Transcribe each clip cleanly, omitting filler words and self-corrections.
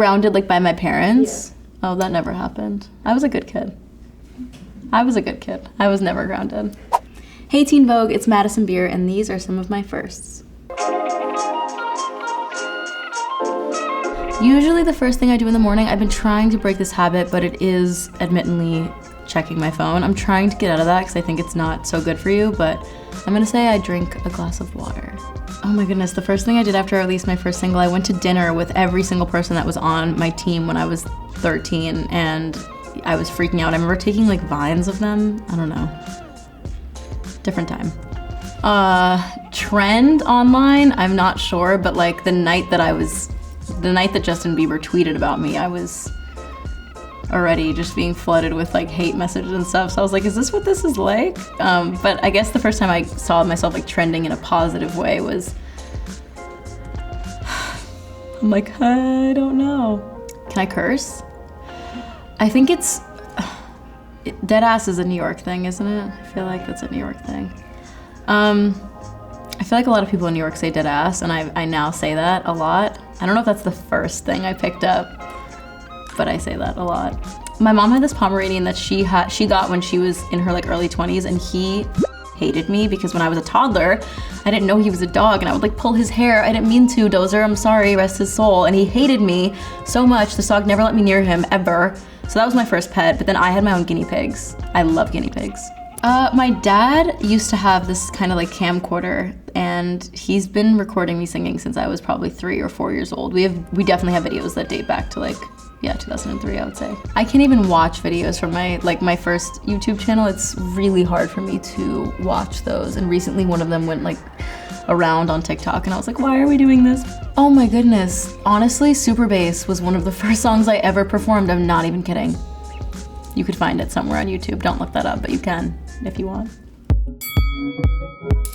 grounded like by my parents? Yeah. Oh, that never happened. I was a good kid. I was never grounded. Hey Teen Vogue, it's Madison Beer, and these are some of my firsts. Usually the first thing I do in the morning, I've been trying to break this habit, but it is admittedly checking my phone. I'm trying to get out of that because I think it's not so good for you, but I'm gonna say I drink a glass of water. Oh my goodness, the first thing I did after I released my first single, I went to dinner with every single person that was on my team when I was 13, and I was freaking out. I remember taking like vines of them. I don't know. Different time. Trend online, I'm not sure, but like the night that Justin Bieber tweeted about me, I was already just being flooded with like hate messages and stuff. So I was like, is this what this is like? But I guess the first time I saw myself like trending in a positive way was, I'm like, I don't know. Can I curse? I think deadass is a New York thing, isn't it? I feel like that's a New York thing. I feel like a lot of people in New York say deadass, and I now say that a lot. I don't know if that's the first thing I picked up, but I say that a lot. My mom had this Pomeranian that she got when she was in her like early 20s, and he hated me because when I was a toddler, I didn't know he was a dog, and I would like pull his hair. I didn't mean to, Dozer, I'm sorry, rest his soul. And he hated me so much, this dog never let me near him, ever. So that was my first pet, but then I had my own guinea pigs. I love guinea pigs. My dad used to have this kind of like camcorder, and he's been recording me singing since I was probably 3 or 4 years old. We definitely have videos that date back to like, yeah, 2003, I would say. I can't even watch videos from my first YouTube channel. It's really hard for me to watch those, and recently one of them went like around on TikTok, and I was like, why are we doing this? Oh my goodness. Honestly, Super Bass was one of the first songs I ever performed. I'm not even kidding. You could find it somewhere on YouTube. Don't look that up, but you can if you want.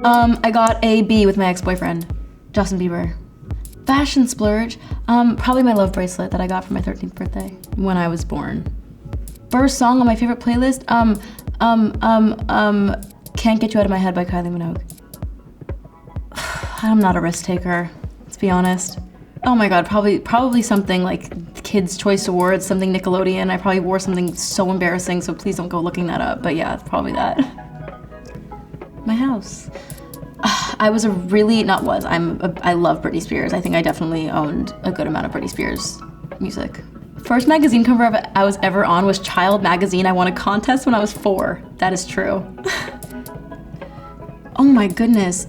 I got a B with my ex-boyfriend, Justin Bieber. Fashion splurge, probably my love bracelet that I got for my 13th birthday when I was born. First song on my favorite playlist, Can't Get You Out of My Head by Kylie Minogue. I'm not a risk taker, let's be honest. Oh my God, probably something like Kids' Choice Awards, something Nickelodeon. I probably wore something so embarrassing, so please don't go looking that up. But yeah, it's probably that. My house. I love Britney Spears. I think I definitely owned a good amount of Britney Spears music. First magazine cover I was ever on was Child magazine. I won a contest when I was 4. That is true. Oh my goodness.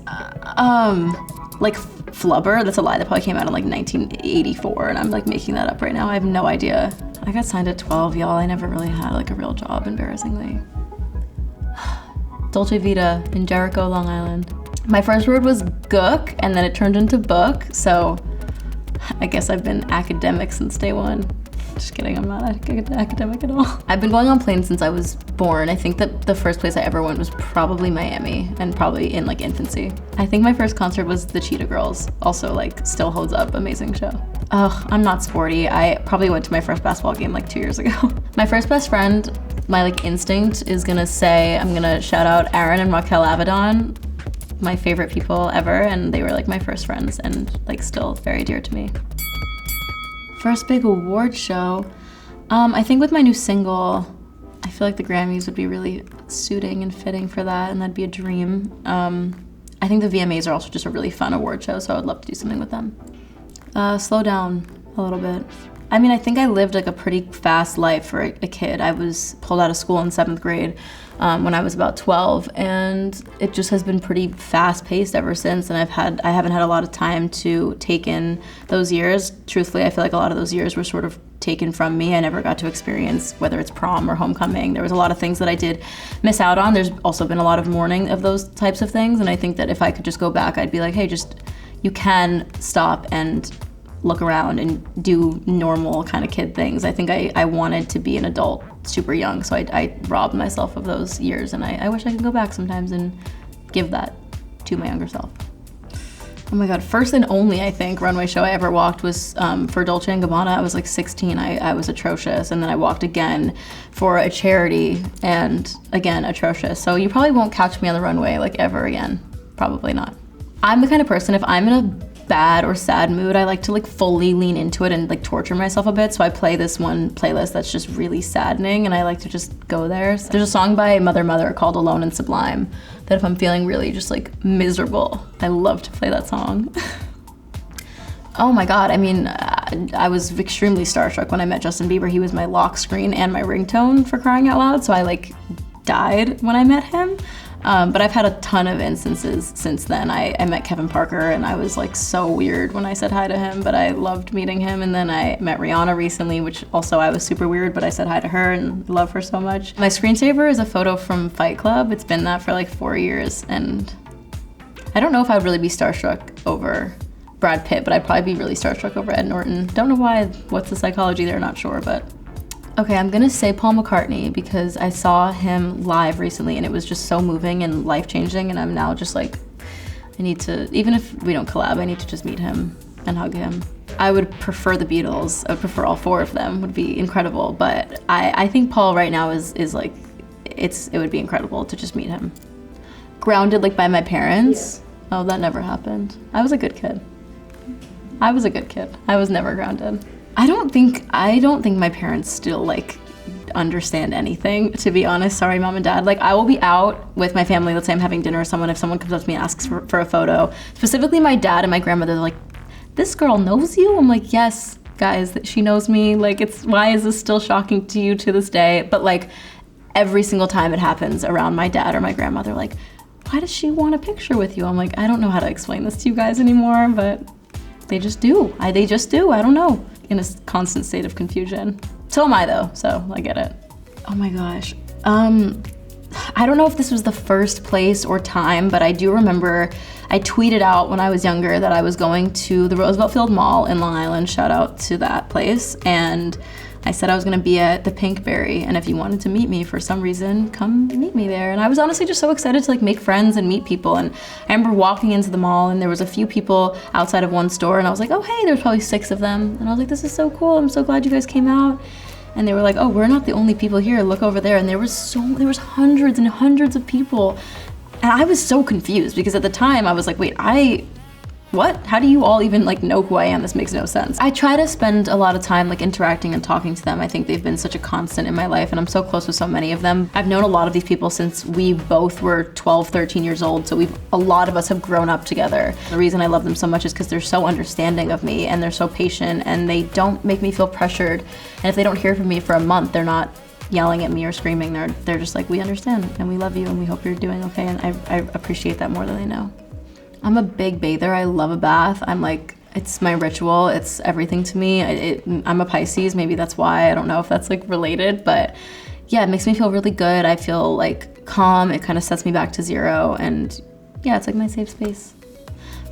Like Flubber, that's a lie. That probably came out in like 1984, and I'm like making that up right now. I have no idea. I got signed at 12, y'all. I never really had like a real job, embarrassingly. Dolce Vita in Jericho, Long Island. My first word was gook, and then it turned into book, so I guess I've been academic since day one. Just kidding, I'm not academic at all. I've been going on planes since I was born. I think that the first place I ever went was probably Miami, and probably in like infancy. I think my first concert was the Cheetah Girls, also like still holds up, amazing show. Ugh, I'm not sporty. I probably went to my first basketball game like 2 years ago. My first best friend, my like instinct is gonna say, I'm gonna shout out Aaron and Raquel Avedon, my favorite people ever, and they were like my first friends and like still very dear to me. First big award show, I think with my new single, I feel like the Grammys would be really suiting and fitting for that, and that'd be a dream. I think the VMAs are also just a really fun award show, so I would love to do something with them. Slow down a little bit. I mean, I think I lived like a pretty fast life for a kid. I was pulled out of school in 7th grade when I was about 12, and it just has been pretty fast-paced ever since, and I haven't had a lot of time to take in those years. Truthfully, I feel like a lot of those years were sort of taken from me. I never got to experience whether it's prom or homecoming. There was a lot of things that I did miss out on. There's also been a lot of mourning of those types of things, and I think that if I could just go back, I'd be like, hey, you can stop and look around and do normal kind of kid things. I think I wanted to be an adult super young, so I robbed myself of those years, and I wish I could go back sometimes and give that to my younger self. Oh my God, first and only, I think, runway show I ever walked was for Dolce & Gabbana. I was like 16, I was atrocious, and then I walked again for a charity, and again, atrocious. So you probably won't catch me on the runway like ever again, probably not. I'm the kind of person, if I'm in a bad or sad mood, I like to like fully lean into it and like torture myself a bit. So I play this one playlist that's just really saddening and I like to just go there. So there's a song by Mother Mother called Alone and Sublime that if I'm feeling really just like miserable, I love to play that song. Oh my God, I mean, I was extremely starstruck when I met Justin Bieber. He was my lock screen and my ringtone, for crying out loud. So I like died when I met him. But I've had a ton of instances since then. I met Kevin Parker and I was like so weird when I said hi to him, but I loved meeting him. And then I met Rihanna recently, which also I was super weird, but I said hi to her and love her so much. My screensaver is a photo from Fight Club. It's been that for like 4 years. And I don't know if I would really be starstruck over Brad Pitt, but I'd probably be really starstruck over Ed Norton. Don't know why, what's the psychology there, not sure, but. Okay, I'm gonna say Paul McCartney because I saw him live recently and it was just so moving and life-changing, and I'm now just like, I need to, even if we don't collab, I need to just meet him and hug him. I would prefer the Beatles. I would prefer all 4 of them, would be incredible, but I think Paul right now is like, it would be incredible to just meet him. Grounded like by my parents? Oh, that never happened. I was a good kid. I was a good kid. I was never grounded. I don't think my parents still like understand anything, to be honest. Sorry, mom and dad. Like I will be out with my family, let's say I'm having dinner with someone, if someone comes up to me and asks for a photo, specifically my dad and my grandmother, they're like, this girl knows you? I'm like, yes, guys, she knows me. Like why is this still shocking to you to this day? But like every single time it happens around my dad or my grandmother, like, why does she want a picture with you? I'm like, I don't know how to explain this to you guys anymore, but they just do. They just do, I don't know. In a constant state of confusion. So am I though, so I get it. Oh my gosh. I don't know if this was the first place or time, but I do remember I tweeted out when I was younger that I was going to the Roosevelt Field Mall in Long Island, shout out to that place, and I said I was gonna be at the Pinkberry, and if you wanted to meet me for some reason, come meet me there. And I was honestly just so excited to like make friends and meet people. And I remember walking into the mall and there was a few people outside of one store and I was like, oh hey, there's probably 6 of them. And I was like, this is so cool, I'm so glad you guys came out. And they were like, oh, we're not the only people here, look over there. And there was hundreds and hundreds of people. And I was so confused because at the time I was like, wait, what? How do you all even like know who I am? This makes no sense. I try to spend a lot of time like interacting and talking to them. I think they've been such a constant in my life and I'm so close with so many of them. I've known a lot of these people since we both were 12, 13 years old. So a lot of us have grown up together. The reason I love them so much is because they're so understanding of me and they're so patient and they don't make me feel pressured. And if they don't hear from me for a month, they're not yelling at me or screaming. They're just like, we understand and we love you and we hope you're doing okay. And I appreciate that more than they know. I'm a big bather. I love a bath. I'm like, it's my ritual. It's everything to me. I'm a Pisces. Maybe that's why. I don't know if that's like related, but yeah, it makes me feel really good. I feel like calm. It kind of sets me back to 0. And yeah, it's like my safe space.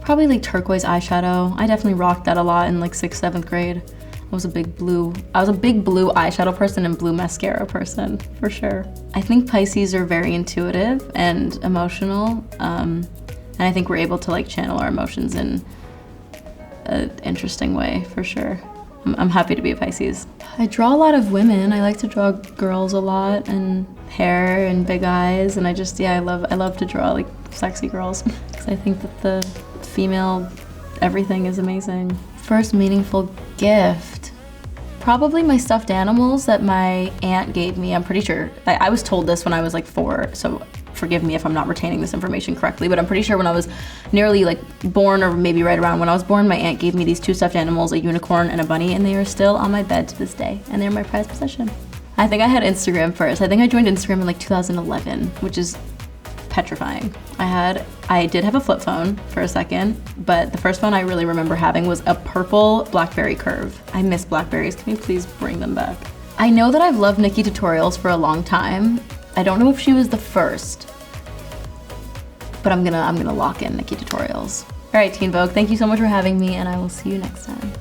Probably like turquoise eyeshadow. I definitely rocked that a lot in like 6th, 7th grade. I was a big blue eyeshadow person and blue mascara person, for sure. I think Pisces are very intuitive and emotional. And I think we're able to like channel our emotions in an interesting way, for sure. I'm happy to be a Pisces. I draw a lot of women. I like to draw girls a lot and hair and big eyes. And I love to draw like sexy girls because I think that the female everything is amazing. First meaningful gift. Probably my stuffed animals that my aunt gave me. I'm pretty sure, I was told this when I was like 4, so forgive me if I'm not retaining this information correctly, but I'm pretty sure when I was nearly like born, or maybe right around when I was born, my aunt gave me these 2 stuffed animals, a unicorn and a bunny, and they are still on my bed to this day, and they're my prized possession. I think I had Instagram first. I think I joined Instagram in like 2011, which is petrifying. I did have a flip phone for a second, but the first phone I really remember having was a purple BlackBerry Curve. I miss Blackberries. Can you please bring them back? I know that I've loved Nikki Tutorials for a long time. I don't know if she was the first, but I'm gonna lock in Nikki Tutorials. All right, Teen Vogue, thank you so much for having me, and I will see you next time.